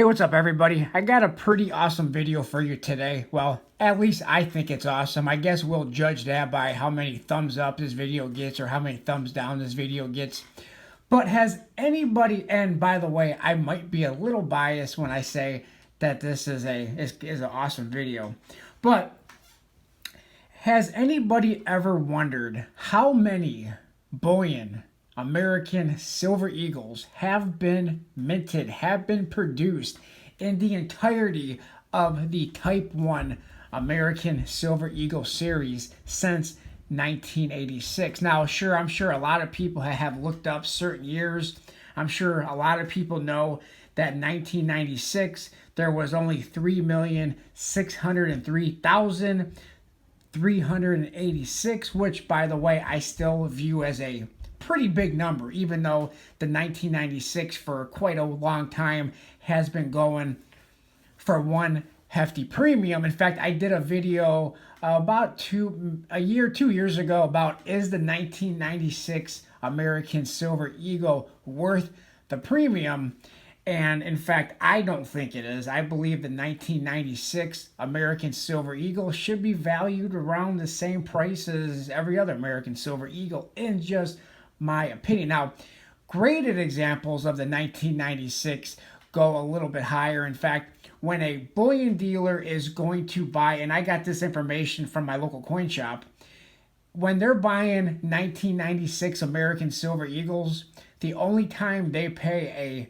Hey, what's up, everybody? I got a pretty awesome video for you today. Well, at least I think it's awesome. I guess we'll judge that by how many thumbs up this video gets or how many thumbs down this video gets. But has anybody, and by the way, I might be a little biased when I say that this is an awesome video. But has anybody ever wondered how many bullion American Silver Eagles have been minted, have been produced in the entirety of the Type 1 American Silver Eagle series since 1986? Now, I'm sure a lot of people have looked up certain years. I'm sure a lot of people know that in 1996 there was only 3,603,386, which, by the way, I still view as a pretty big number, even though the 1996 for quite a long time has been going for one hefty premium. In fact, I did a video about 2 years ago about, is the 1996 American Silver Eagle worth the premium? And in fact, I don't think it is. I believe the 1996 American Silver Eagle should be valued around the same price as every other American Silver Eagle, in just my opinion. Now, graded examples of the 1996 go a little bit higher. In fact, when a bullion dealer is going to buy, and I got this information from my local coin shop, when they're buying 1996 American Silver Eagles, the only time they pay a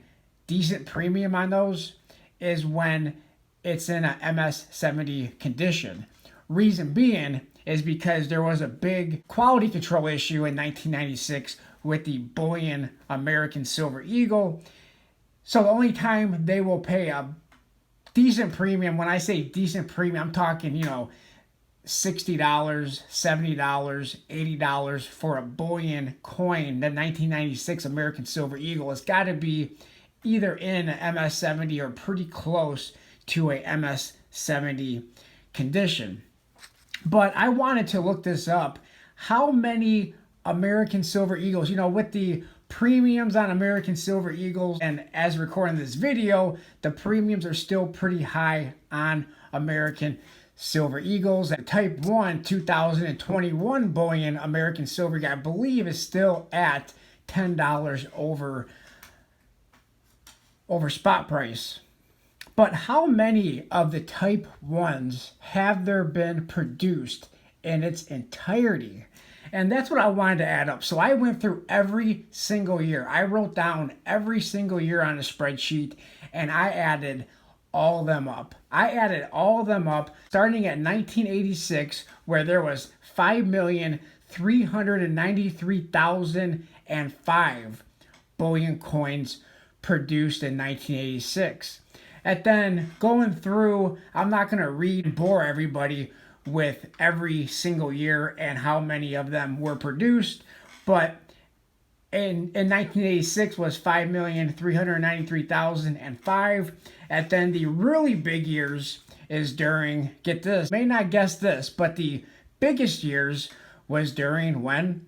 decent premium on those is when it's in a MS-70 condition. Reason being is because there was a big quality control issue in 1996 with the bullion American Silver Eagle. So the only time they will pay a decent premium, when I say decent premium, I'm talking, $60, $70, $80 for a bullion coin, the 1996 American Silver Eagle. It's got to be either in a MS-70 or pretty close to a MS-70 condition. But I wanted to look this up. How many American Silver Eagles, with the premiums on American Silver Eagles, and as recording this video, the premiums are still pretty high on American Silver Eagles. The Type 1 2021 bullion American Silver Eagle, I believe, is still at $10 over spot price. But how many of the Type 1s have there been produced in its entirety? And that's what I wanted to add up. So I went through every single year. I wrote down every single year on a spreadsheet, and I added all of them up. Starting at 1986, where there was 5,393,005 bullion coins produced in 1986. And then going through, I'm not going to bore everybody with every single year and how many of them were produced, but in 1986 was 5,393,005. And then the really big years is during, get this, may not guess this, but the biggest years was during when?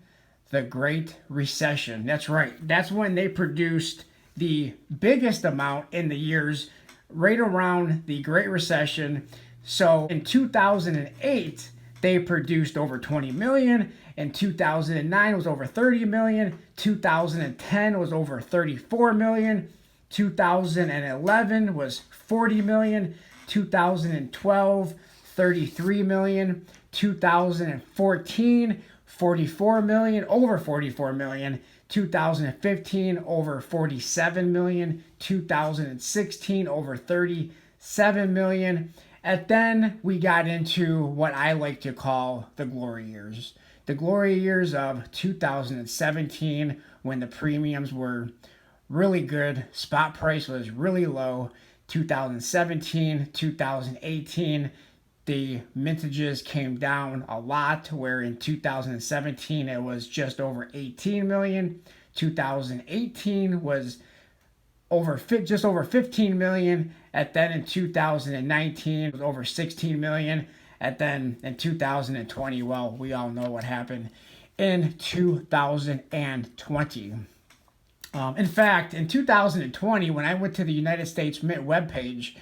The Great Recession. That's right. That's when they produced the biggest amount in the years right around the Great Recession. So in 2008, they produced over 20 million. In 2009, it was over 30 million. 2010 was over 34 million. 2011 was 40 million. 2012, 33 million. 2014, 44 million, over 44 million. 2015, over 47 million. 2016, over 37 million. And then we got into what I like to call the glory years. The glory years of 2017, when the premiums were really good, spot price was really low. 2017, 2018, the mintages came down a lot, where in 2017 it was just over 18 million. 2018 was just over 15 million. And then in 2019 it was over 16 million. And then in 2020, well, we all know what happened in 2020. In fact, in 2020, when I went to the United States Mint webpage,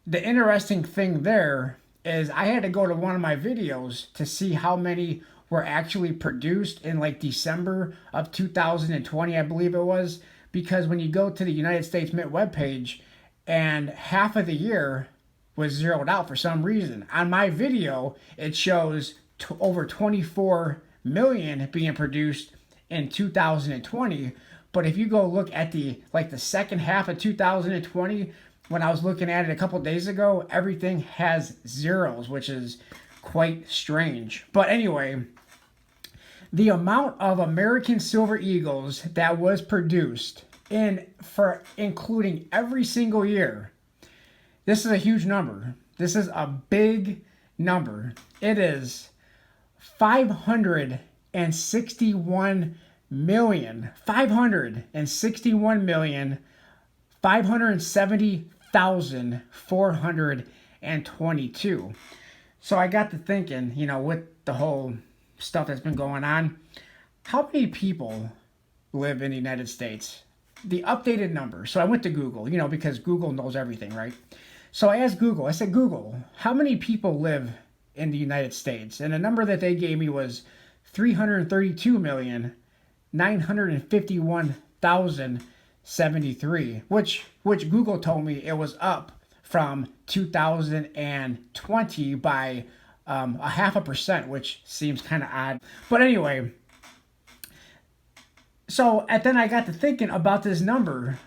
the interesting thing there is I had to go to one of my videos to see how many were actually produced in like December of 2020, I believe it was. Because when you go to the United States Mint webpage, and half of the year was zeroed out for some reason. On my video, it shows over 24 million being produced in 2020. But if you go look at the second half of 2020, when I was looking at it a couple days ago, everything has zeros, which is quite strange. But anyway, the amount of American Silver Eagles that was produced for including every single year, this is a huge number. This is a big number. It is 560,422. So I got to thinking, with the whole stuff that's been going on, how many people live in the United States? The updated number. So I went to Google, because Google knows everything, right? So I asked Google, I said, Google, how many people live in the United States? And the number that they gave me was 332,951,073, which Google told me it was up from 2020 by a 0.5%, which seems kind of odd. But anyway, and then I got to thinking about this number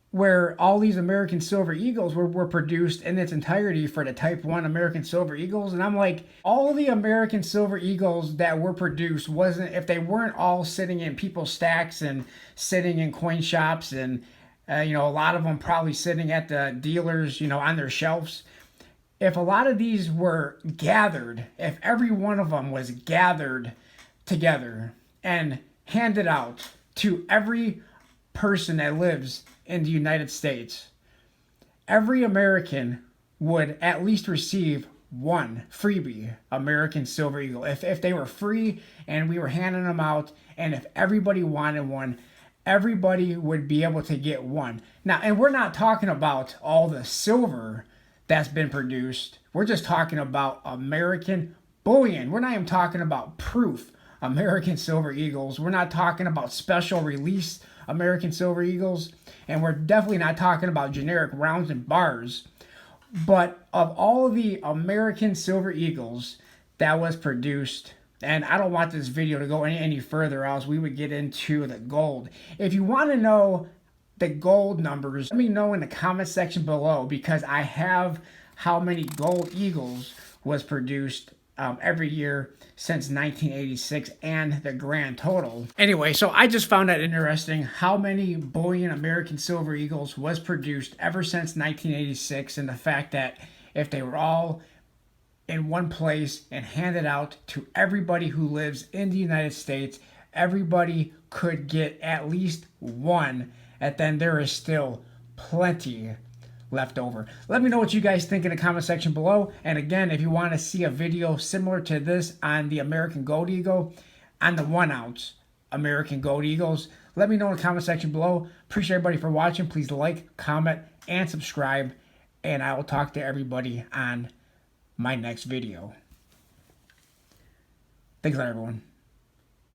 where all these American Silver Eagles were produced in its entirety for the Type 1 American Silver Eagles. And I'm like, all the American Silver Eagles that were produced if they weren't all sitting in people's stacks and sitting in coin shops and, a lot of them probably sitting at the dealers, on their shelves. If a lot of these were gathered, if every one of them was gathered together and handed out to every person that lives in the United States, every American would at least receive one freebie American Silver Eagle. If they were free and we were handing them out, and if everybody wanted one, everybody would be able to get one. Now, and we're not talking about all the silver that's been produced. We're just talking about American bullion. We're not even talking about proof American Silver Eagles. We're not talking about special release American Silver Eagles. And we're definitely not talking about generic rounds and bars. But of all the American Silver Eagles that was produced, and I don't want this video to go any further, else we would get into the gold. If you want to know the gold numbers, let me know in the comment section below, because I have how many gold eagles was produced every year since 1986 and the grand total. Anyway, so I just found that interesting how many bullion American Silver Eagles was produced ever since 1986, and the fact that if they were all in one place and handed out to everybody who lives in the United States, everybody could get at least one, and then there is still plenty left over. Let me know what you guys think in the comment section below. And again, if you want to see a video similar to this on the American Gold Eagle, on the 1 ounce American Gold Eagles, let me know in the comment section below. Appreciate everybody for watching. Please like, comment, and subscribe. And I will talk to everybody on my next video. Thanks a lot, everyone.